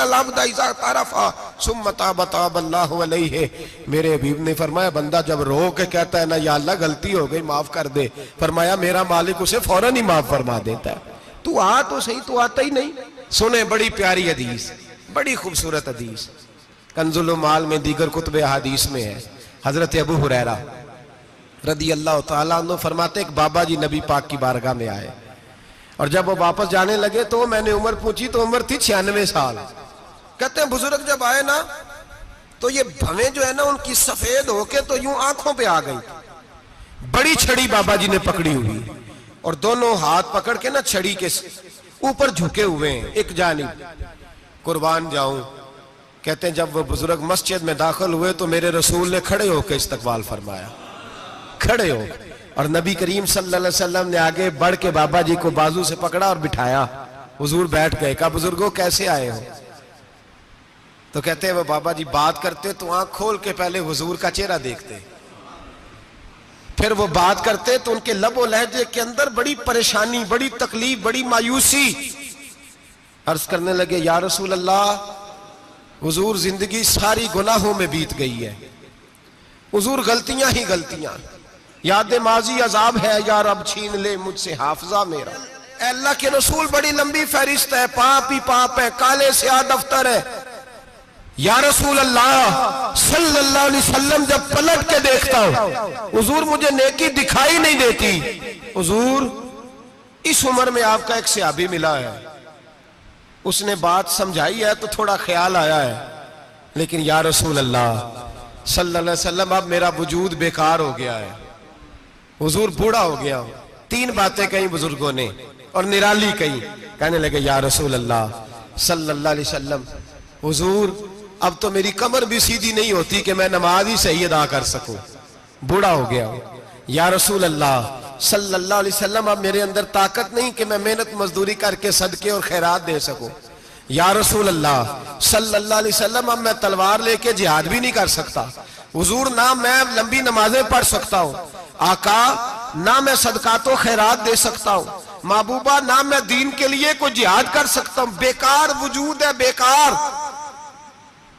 العبد اذا طرفا ثم تاب تاب اللہ علیہ. میرے حبیب نے فرمایا بندہ جب رو کے کہتا ہے نا یا اللہ غلطی ہو گئی معاف کر دے، فرمایا میرا مالک اسے فوراً ہی معاف فرما دیتا ہے. تو آ تو صحیح، تو آتا ہی نہیں. سنیں بڑی پیاری حدیث، بڑی خوبصورت حدیث، کنز المال میں دیگر کتب احادیث میں ہے. حضرت ابو ہریرہ رضی اللہ تعالیٰ عنہ فرماتے ایک بابا جی نبی پاک کی بارگاہ میں آئے، اور جب وہ واپس جانے لگے تو میں نے عمر پوچھی تو عمر تھی 96 سال. کہتے ہیں بزرگ جب آئے نا تو یہ بھویں جو ہے نا ان کی سفید ہو کے تو یوں آنکھوں پہ آ گئی. بڑی چھڑی بابا جی نے پکڑی ہوئی اور دونوں ہاتھ پکڑ کے نا چھڑی کے اوپر جھکے ہوئے ہیں ایک جانب. قربان جاؤں، کہتے ہیں جب وہ بزرگ مسجد میں داخل ہوئے تو میرے رسول نے کھڑے ہو کے استقبال فرمایا، کھڑے ہو. اور نبی کریم صلی اللہ علیہ وسلم نے آگے بڑھ کے بابا جی کو بازو سے پکڑا اور بٹھایا. حضور بیٹھ گئے. کہا بزرگوں کیسے آئے ہو؟ تو کہتے ہیں وہ بابا جی بات کرتے تو آنکھ کھول کے پہلے حضور کا چہرہ دیکھتے، پھر وہ بات کرتے تو ان کے لب و لہجے کے اندر بڑی پریشانی، بڑی تکلیف، بڑی مایوسی. عرض کرنے لگے یا رسول اللہ، حضور زندگی ساری گناہوں میں بیت گئی ہے، حضور غلطیاں ہی غلطیاں، یاد ماضی عذاب ہے، یا رب چھین لے مجھ سے حافظہ میرا. اے اللہ کے رسول بڑی لمبی فہرست ہے، پاپ ہی پاپ ہے، کالے سیاہ دفتر ہے. یا رسول اللہ صلی اللہ علیہ وسلم جب پلٹ کے دیکھتا ہوں حضور مجھے نیکی دکھائی نہیں دیتی. حضور اس عمر میں آپ کا ایک صحابی ملا ہے، اس نے بات سمجھائی ہے تو تھوڑا خیال آیا ہے، لیکن یا رسول اللہ صلی اللہ علیہ وسلم اب میرا وجود بیکار ہو گیا ہے، حضور بوڑھا ہو گیا ہوں. 3 باتیں کہیں بزرگوں نے اور نرالی کہیں. کہنے لگے یا رسول اللہ صلی اللہ علیہ وسلم، حضور اب تو میری کمر بھی سیدھی نہیں ہوتی کہ میں نماز ہی صحیح ادا کر سکوں، بوڑھا ہو گیا ہوں. یا رسول اللہ صلی اللہ علیہ وسلم اب میرے اندر طاقت نہیں کہ میں محنت مزدوری کر کے صدقے اور خیرات دے سکوں. یا رسول اللہ صلی اللہ علیہ وسلم اب میں تلوار لے کے جہاد بھی نہیں کر سکتا. حضور نہ میں لمبی نمازیں پڑھ سکتا ہوں، آقا نہ میں صدقات و خیرات دے سکتا ہوں، محبوبہ نہ میں دین کے لیے کوئی جہاد کر سکتا ہوں. بیکار وجود ہے، بیکار.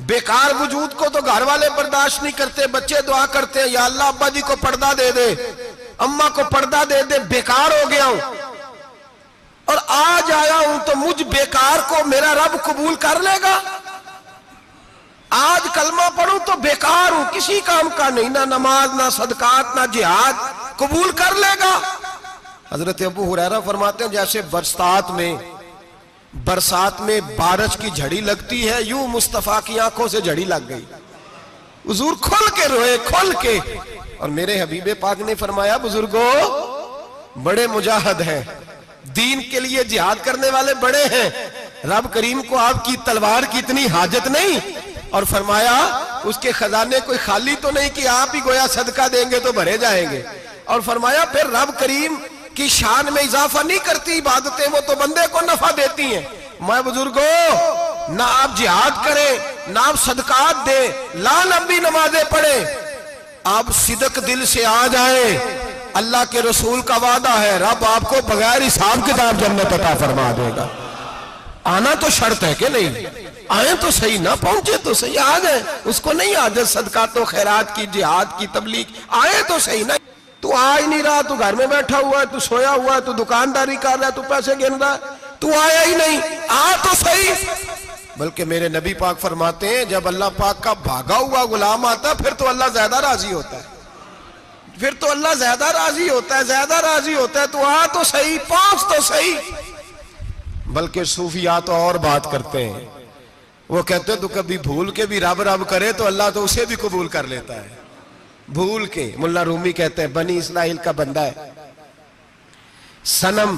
بیکار وجود کو تو گھر والے برداشت نہیں کرتے، بچے دعا کرتے ہیں یا اللہ ابا جی کو پردہ دے دے، اماں کو پردہ دے دے. بیکار ہو گیا ہوں اور آج آیا ہوں تو مجھ بیکار کو میرا رب قبول کر لے گا؟ آج کلمہ پڑھوں تو بیکار ہوں، کسی کام کا نہیں، نہ نماز نہ صدقات نہ جہاد، قبول کر لے گا؟ حضرت ابو ہریرہ فرماتے ہیں جیسے برسات میں بارش کی جھڑی لگتی ہے، یوں مصطفیٰ کی آنکھوں سے جھڑی لگ گئی. حضور کھل کے روئے، کھل کے. اور میرے حبیب پاک نے فرمایا بزرگوں بڑے مجاہد ہیں، دین کے لیے جہاد کرنے والے بڑے ہیں، رب کریم کو آپ کی تلوار کی اتنی حاجت نہیں. اور فرمایا اس کے خزانے کوئی خالی تو نہیں کہ آپ ہی گویا صدقہ دیں گے تو بھرے جائیں گے. اور فرمایا پھر رب کریم کی شان میں اضافہ نہیں کرتی عبادتیں، وہ تو بندے کو نفع دیتی ہیں. میں بزرگوں نہ آپ جہاد کریں، نہ آپ صدقات دیں، لا لمبی نمازیں پڑھیں، آپ صدق دل سے آ جائیں. اللہ کے رسول کا وعدہ ہے رب آپ کو بغیر حساب کتاب جنت عطا فرما دے گا. آنا تو شرط ہے کہ نہیں؟ آئیں تو صحیح، نہ پہنچے تو صحیح، آ جائیں. اس کو نہیں عادت صدقات و خیرات کی، جہاد کی، تبلیغ، آئے تو صحیح. نہ تو آ ہی نہیں رہا، تو گھر میں بیٹھا ہوا ہے، تو سویا ہوا ہے، تو دکانداری کر رہا ہے، تو پیسے گن رہا ہے، تو آیا ہی نہیں، آ تو صحیح. بلکہ میرے نبی پاک فرماتے ہیں جب اللہ پاک کا بھاگا ہوا غلام آتا ہے پھر تو اللہ زیادہ راضی ہوتا ہے، پھر تو اللہ زیادہ راضی ہوتا ہے، زیادہ راضی ہوتا ہے. تو آ تو صحیح، پہنچ تو صحیح. بلکہ صوفیاء تو اور بات کرتے ہیں، وہ کہتے ہیں تو کبھی بھول کے بھی رب رب کرے تو اللہ تو اسے بھی قبول کر لیتا ہے. بھول کے. ملا رومی کہتے ہیں بنی اسرائیل کا بندہ ہے، صنم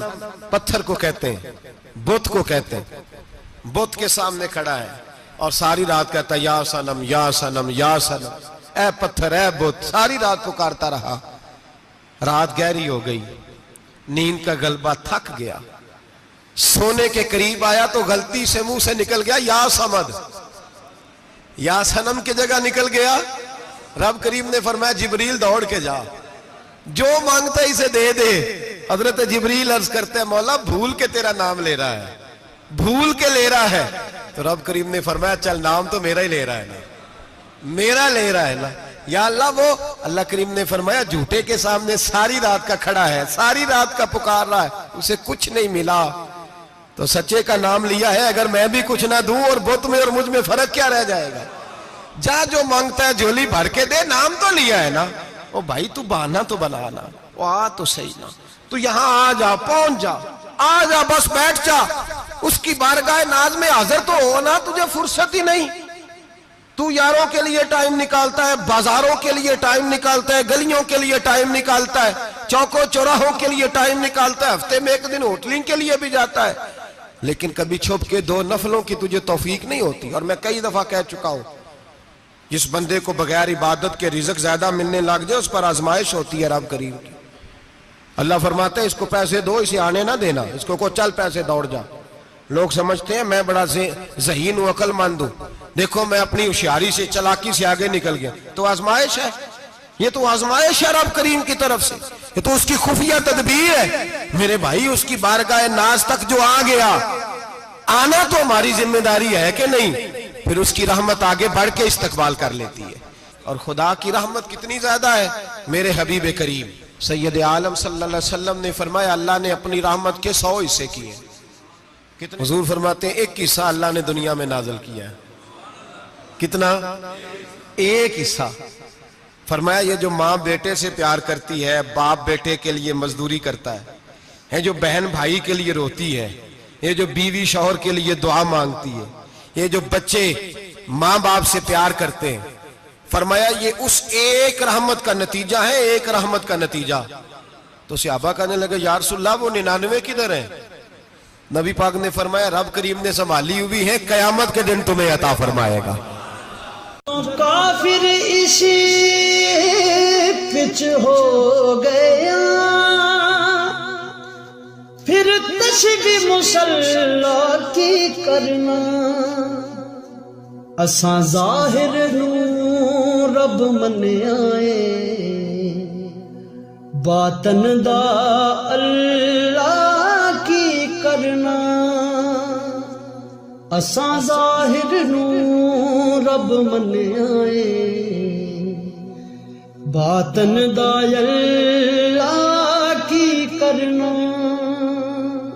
پتھر کو کہتے ہیں، بت کو کہتے ہیں، بت کے سامنے کھڑا ہے اور ساری رات کہتا ہے یا صنم یا صنم یا صنم، اے پتھر اے بت. ساری رات پکارتا رہا. رات گہری ہو گئی، نیند کا غلبہ، تھک گیا، سونے کے قریب آیا تو غلطی سے منہ سے نکل گیا یا صمد. یا صنم کی جگہ نکل گیا. رب کریم نے فرمایا جبریل دوڑ کے جا، جو مانگتا ہے اسے دے دے. حضرت جبریل عرض کرتے ہیں مولا بھول کے تیرا نام لے رہا ہے، بھول کے لے رہا ہے تو رب کریم نے فرمایا چل نام تو میرا ہی لے رہا ہے نا، میرا لے رہا ہے نا یا اللہ۔ وہ اللہ کریم نے فرمایا جھوٹے کے سامنے ساری رات کا کھڑا ہے، ساری رات کا پکار رہا ہے، اسے کچھ نہیں ملا تو سچے کا نام لیا ہے، اگر میں بھی کچھ نہ دوں اور بت میں اور مجھ میں فرق کیا رہ جائے گا؟ جا جو مانگتا ہے جھولی بھر کے دے، نام تو لیا ہے نا۔ او بھائی تو بہانا تو بنانا، وہ آ تو صحیح نا، تو یہاں آ جا، پہنچ جا، آ جا، بس بیٹھ جا، اس کی بارگاہ ناز میں حاضر تو ہونا، تجھے فرصت ہی نہیں۔ تو یاروں کے لیے ٹائم نکالتا ہے، بازاروں کے لیے ٹائم نکالتا ہے، گلیوں کے لیے ٹائم نکالتا ہے، چوکوں چوراہوں کے لیے ٹائم نکالتا ہے، ہفتے میں ایک دن ہوٹلنگ کے لیے بھی جاتا ہے، لیکن کبھی چھپ کے 2 نفلوں کی تجھے توفیق نہیں ہوتی۔ اور میں کئی دفعہ کہہ چکا ہوں، جس بندے کو بغیر عبادت کے رزق زیادہ ملنے لگ جائے اس پر آزمائش ہوتی ہے رب کریم کی۔ اللہ فرماتا ہے اس کو پیسے دو، اسے آنے نہ دینا، اس کو چل پیسے دوڑ جا۔ لوگ سمجھتے ہیں میں بڑا ذہین ہوں، عقل مند ہوں، دیکھو میں اپنی ہوشیاری سے، چلاکی سے آگے نکل گیا، تو آزمائش ہے، یہ تو آزمائش ہے رب کریم کی طرف سے، یہ تو اس کی خفیہ تدبیر ہے۔ میرے بھائی اس کی بارگاہ ناز تک جو آ گیا، آنا تو ہماری ذمہ داری ہے کہ نہیں؟ پھر اس کی رحمت آگے بڑھ کے استقبال کر لیتی ہے۔ اور خدا کی رحمت کتنی زیادہ ہے، میرے حبیب کریم سید عالم صلی اللہ علیہ وسلم نے فرمایا اللہ نے اپنی رحمت کے 100 حصے کیے۔ حضور فرماتے ہیں 1 حصہ اللہ نے دنیا میں نازل کیا ہے۔ کتنا؟ 1 حصہ۔ فرمایا یہ جو ماں بیٹے سے پیار کرتی ہے، باپ بیٹے کے لیے مزدوری کرتا ہے، جو بہن بھائی کے لیے روتی ہے، یہ جو بیوی شوہر کے لیے دعا مانگتی ہے، یہ جو بچے ماں باپ سے پیار کرتے ہیں، فرمایا یہ اس ایک رحمت کا نتیجہ ہے، ایک رحمت کا نتیجہ۔ تو صحابہ کہنے لگے یا رسول اللہ وہ 99 کدھر ہیں؟ نبی پاک نے فرمایا رب کریم نے سنبھالی ہوئی ہے، قیامت کے دن تمہیں عطا فرمائے گا۔ کافر اسی پچ ہو گیا، پھر تشبیہ مسلح کی کرنا، اساں ظاہر نو رب منیائے، باطن دا اللہ کی کرنا، اساں ظاہر نو رب منیائے، باطن دا اللہ